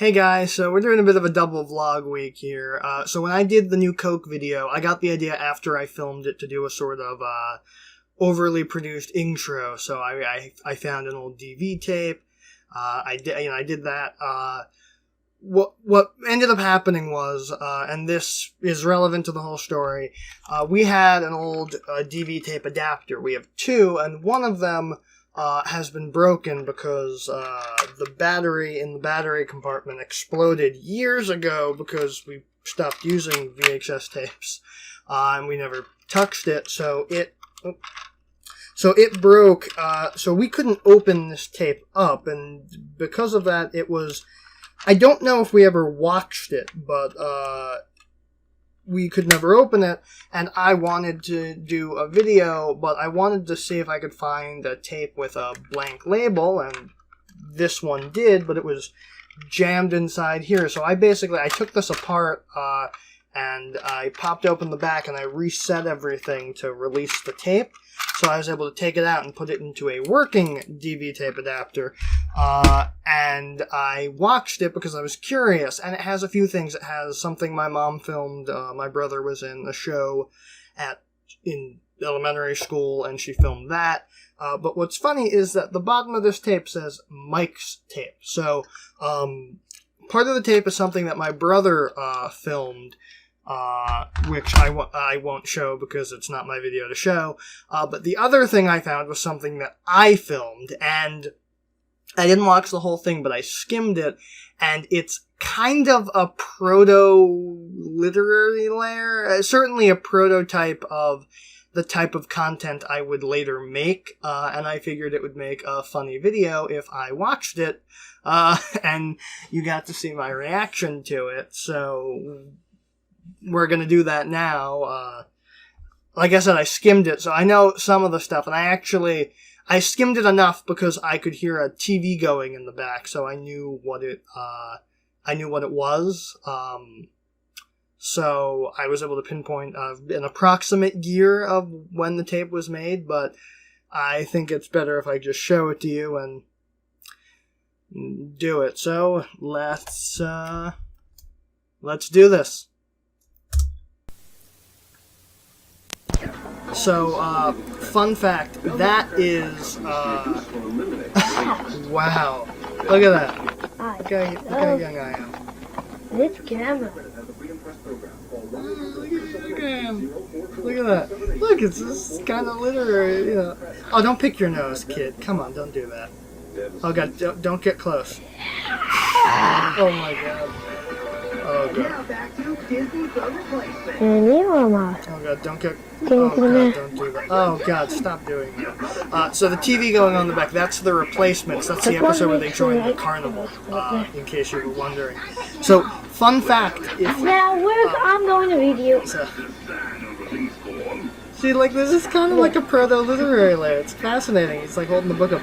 Hey guys, so we're doing a bit of a double vlog week here. So when I did the new Coke video, I got the idea after I filmed it to do a sort of overly produced intro. So I found an old DV tape. I did that. What ended up happening was, and this is relevant to the whole story, we had an old DV tape adapter. We have two, and one of them has been broken because the battery in the battery compartment exploded years ago because we stopped using VHS tapes, and we never touched it, so it broke, so we couldn't open this tape up, and because of that, it was, I don't know if we ever watched it, but we could never open it, and I wanted to do a video, but I wanted to see if I could find a tape with a blank label, and this one did, but it was jammed inside here. So I took this apart, and I popped open the back, and I reset everything to release the tape. So I was able to take it out and put it into a working DV tape adapter, and I watched it because I was curious, and it has a few things. It has something my mom filmed. My brother was in a show in elementary school, and she filmed that. But what's funny is that the bottom of this tape says Mike's tape. So part of the tape is something that my brother filmed, which I won't show because it's not my video to show. But the other thing I found was something that I filmed, and I didn't watch the whole thing, but I skimmed it, and it's kind of a proto-literary layer, certainly a prototype of the type of content I would later make, and I figured it would make a funny video if I watched it, and you got to see my reaction to it, so we're gonna do that now. Like I said, I skimmed it, so I know some of the stuff, and I skimmed it enough because I could hear a TV going in the back, so I knew what it was. So I was able to pinpoint an approximate year of when the tape was made, but I think it's better if I just show it to you and do it. So let's do this. So, fun fact, that is, wow, look at that, look how young I am. This camera. Look at him, look at that, look, it's kind of literary, you know. Oh, don't pick your nose, kid, come on, don't do that. Oh god, don't get close. Oh my god. Oh god. Oh god, don't get... Oh god, don't do that. Oh god, stop doing that. So the TV going on in the back, that's the replacements. That's the episode where they joined the carnival, in case you were wondering. So, fun fact, Now, I'm going to read you. See, like, this is kind of like a proto-literary layer. It's fascinating. It's like holding the book up.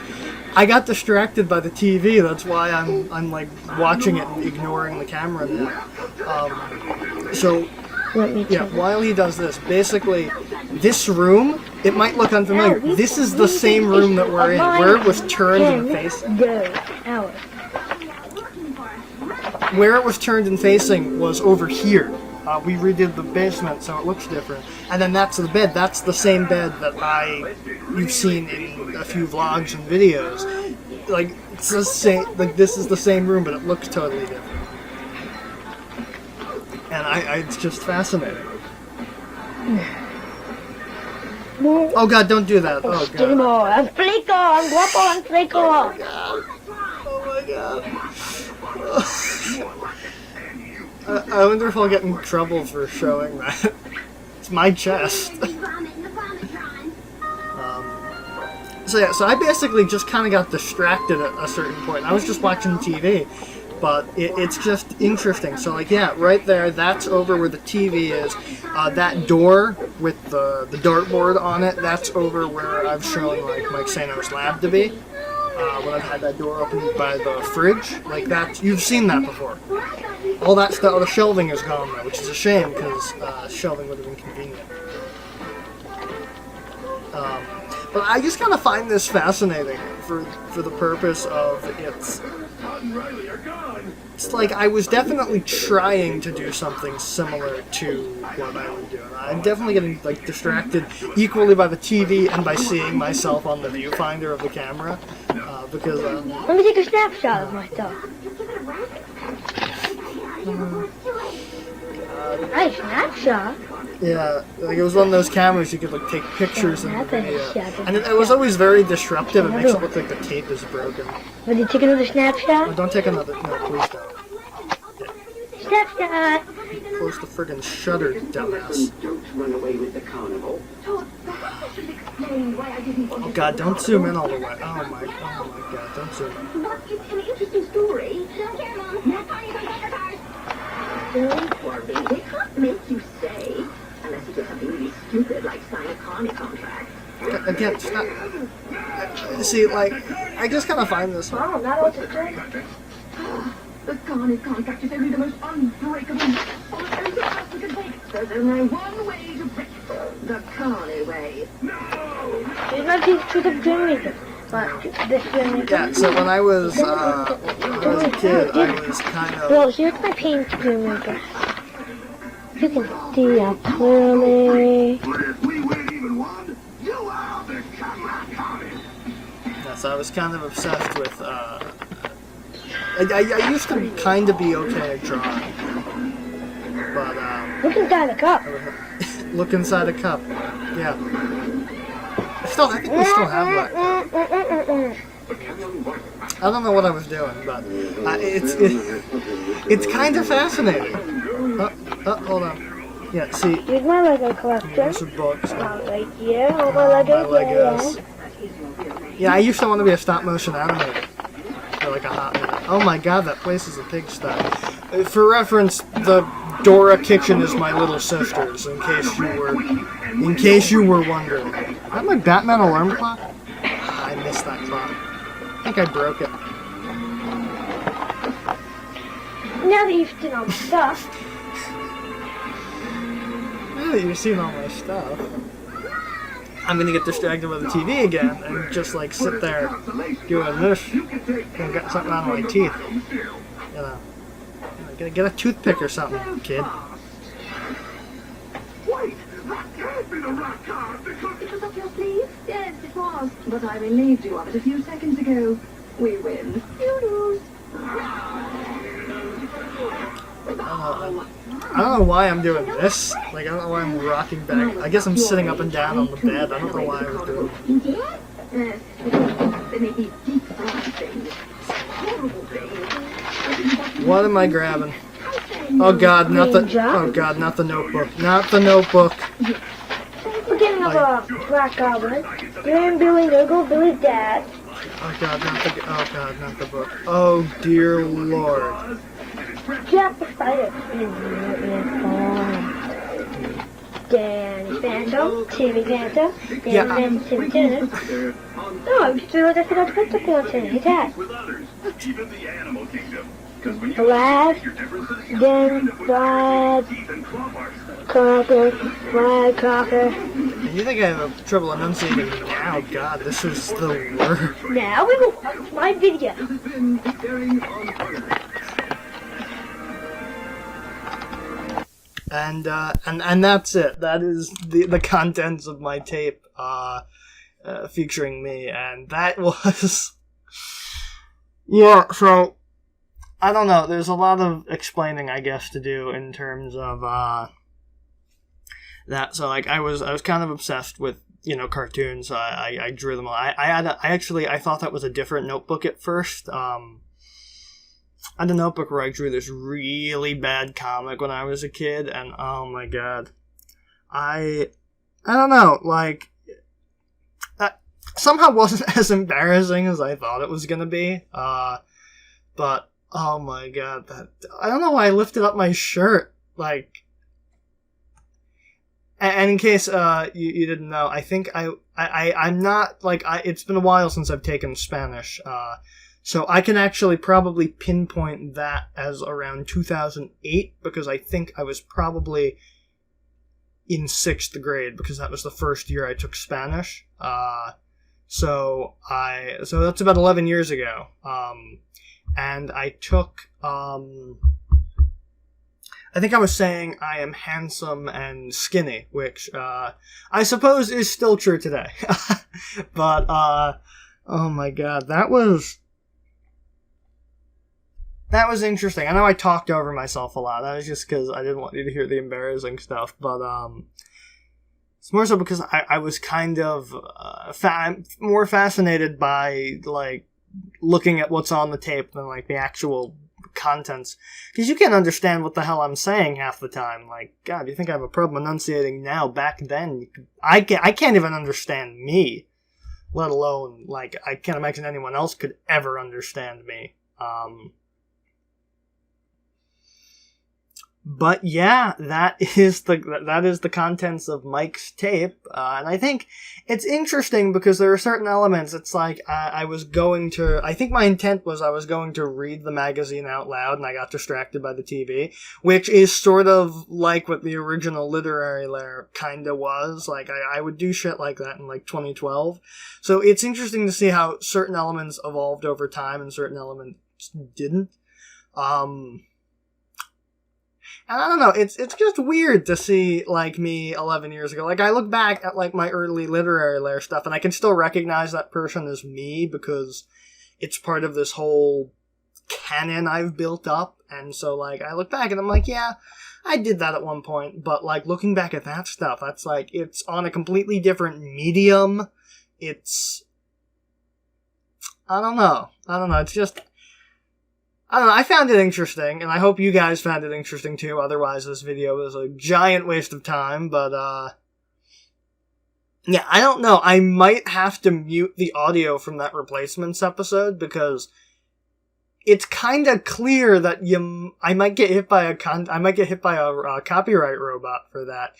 I got distracted by the TV. That's why I'm like watching it and ignoring the camera now. So, yeah, while he does this, basically, this room, it might look unfamiliar. This is the same room that we're in, where it was turned and facing. Where it was turned and facing was over here. We redid the basement, so it looks different. And then that's the bed. That's the same bed that you've seen in a few vlogs and videos. Like, it's the same. Like, this is the same room, but it looks totally different. And it's just fascinating. Oh god, don't do that. Oh god. Oh god. Oh my god. I wonder if I'll get in trouble for showing that. It's my chest. So I basically just kind of got distracted at a certain point. I was just watching TV, but it's just interesting. So like, yeah, right there, that's over where the TV is. That door with the dartboard on it, that's over where I've shown like Mike Sano's lab to be. When I've had that door opened by the fridge, like that, you've seen that before. All that stuff, all the shelving is gone though, which is a shame because shelving would have been convenient. But I just kind of find this fascinating for the purpose of it's like I was definitely trying to do something similar to what I was doing. I'm definitely getting like distracted equally by the TV and by seeing myself on the viewfinder of the camera because let me take a snapshot of myself. Nice snapshot. Yeah, like it was one of those cameras you could like take pictures in the video, and it was always very disruptive. It makes it look like the tape is broken. Will you take another snapshot? No, don't take another. No, please don't. Snapshot. Close the friggin' shutter, dumbass. Oh god, don't zoom in all the way. Oh my god, don't zoom in. It's an interesting story. Don't care, Mom. Don't worry, they can't make you stay unless you do something really stupid like sign a Connie contract. Again, it's not. See, like, I just kind of find this. Oh, not all to drink. The Connie contract is only the most unbreakable metaphor anything else we can take. There's only one way to break it. The Connie way. It's not the truth of dream maker. But this dream maker. Yeah, so when I was a kid, I was kind of. Well, here's my pink dream maker. You can see that clearly. Yeah, so I was kind of obsessed with. I used to kind of be okay at drawing, but Look inside the cup. look inside a cup. Yeah. I think we still have that. I don't know what I was doing, but it's kind of fascinating. Hold on. Yeah, see. Here's my Lego collection. Here's some books. Right here, all my Legos. Yeah, I used to want to be a stop motion animator for like a hot minute. Oh my god, that place is a pigsty. For reference, the Dora kitchen is my little sister's. In case you were wondering. Is that my Batman alarm clock? I missed that clock. I think I broke it. Now that you've seen all my stuff. Now that you've seen all my stuff, I'm gonna get distracted by the TV again and just like sit there doing this and get something on my teeth. You know, get a toothpick or something, kid. Wait, that can't be the rock card because it was up your sleeve. Yes, it was. But I relieved you of it a few seconds ago. We win. You lose. I don't know why I'm doing this. Like, I don't know why I'm rocking back. I guess I'm sitting up and down on the bed. I don't know why I was doing it. Yes, they may be deep things, horrible things. What am I grabbing? Oh god, not the notebook. Not the notebook. Beginning of a Black Goblin. Graham, Billy, Niggle, Billy's dad. Oh god, not the book. Oh dear lord. Jack the Spider. Danny Phantom, Timmy Phantom, Danny Timmy Tennis. Oh, I forgot to put something on Timmy. His hat. Vlad, Dan, Vlad, Cocker. You think I have trouble enunciating now? God, this is the worst. Now we will watch my video. And that's it. That is the contents of my tape featuring me, and that was yeah. So I don't know. There's a lot of explaining, I guess, to do in terms of that. So like I was kind of obsessed with cartoons. So I drew them all. I thought that was a different notebook at first. I had a notebook where I drew this really bad comic when I was a kid, and oh my god, I don't know, like, that somehow wasn't as embarrassing as I thought it was gonna be, but oh my god, I don't know why I lifted up my shirt, like, and in case you didn't know, I think I'm not, like, it's been a while since I've taken Spanish, so I can actually probably pinpoint that as around 2008, because I think I was probably in 6th grade, because that was the first year I took Spanish. So that's about 11 years ago. And I took, I think I was saying I am handsome and skinny, which, I suppose is still true today. But, oh my god, that was interesting. I know I talked over myself a lot. That was just because I didn't want you to hear the embarrassing stuff, but, it's more so because I was kind of, more fascinated by, like, looking at what's on the tape than, like, the actual contents. Because you can't understand what the hell I'm saying half the time. Like, God, you think I have a problem enunciating now? Back then, I can't even understand me. Let alone, like, I can't imagine anyone else could ever understand me. But yeah, that is the contents of Mike's tape, and I think it's interesting because there are certain elements. It's like I think my intent was I was going to read the magazine out loud, and I got distracted by the TV, which is sort of like what the original Literary Lair kinda was. Like, I would do shit like that in, like, 2012. So it's interesting to see how certain elements evolved over time and certain elements didn't. And I don't know, it's just weird to see, like, me 11 years ago. Like, I look back at, like, my early Literary Lair stuff, and I can still recognize that person as me, because it's part of this whole canon I've built up, and so, like, I look back and I'm like, yeah, I did that at one point, but, like, looking back at that stuff, that's, like, it's on a completely different medium. It's, I don't know, it's just, I don't know, I found it interesting, and I hope you guys found it interesting too, otherwise this video was a giant waste of time, but, yeah, I don't know, I might have to mute the audio from that replacements episode, because it's kinda clear that I might get hit by a copyright robot for that,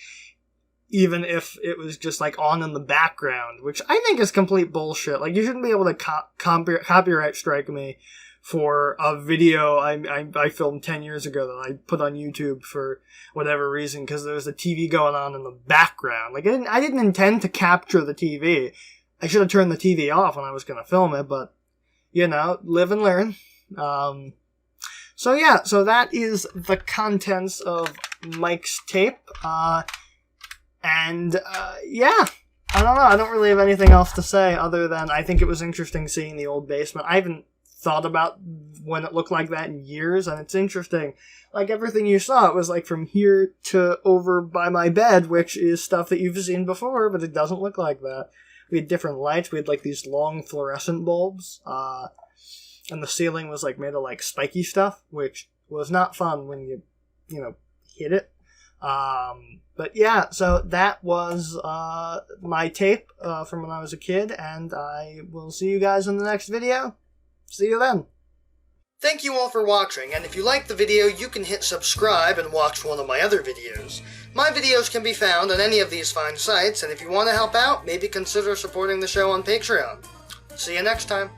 even if it was just, like, on in the background, which I think is complete bullshit. Like, you shouldn't be able to copyright strike me for a video I filmed 10 years ago that I put on YouTube for whatever reason, because there was a TV going on in the background. Like, I didn't intend to capture the TV. I should have turned the TV off when I was going to film it, but, you know, live and learn. So yeah, so that is the contents of Mike's tape. Yeah, I don't know, I don't really have anything else to say other than I think it was interesting seeing the old basement. I haven't thought about when it looked like that in years, and it's interesting. Like, everything you saw, it was like from here to over by my bed, which is stuff that you've seen before, but it doesn't look like that. We had different lights. We had, like, these long fluorescent bulbs, and the ceiling was, like, made of, like, spiky stuff, which was not fun when you know, hit it. But yeah, so that was my tape from when I was a kid, and I will see you guys in the next video. See you then. Thank you all for watching, and if you liked the video, you can hit subscribe and watch one of my other videos. My videos can be found on any of these fine sites, and if you want to help out, maybe consider supporting the show on Patreon. See you next time.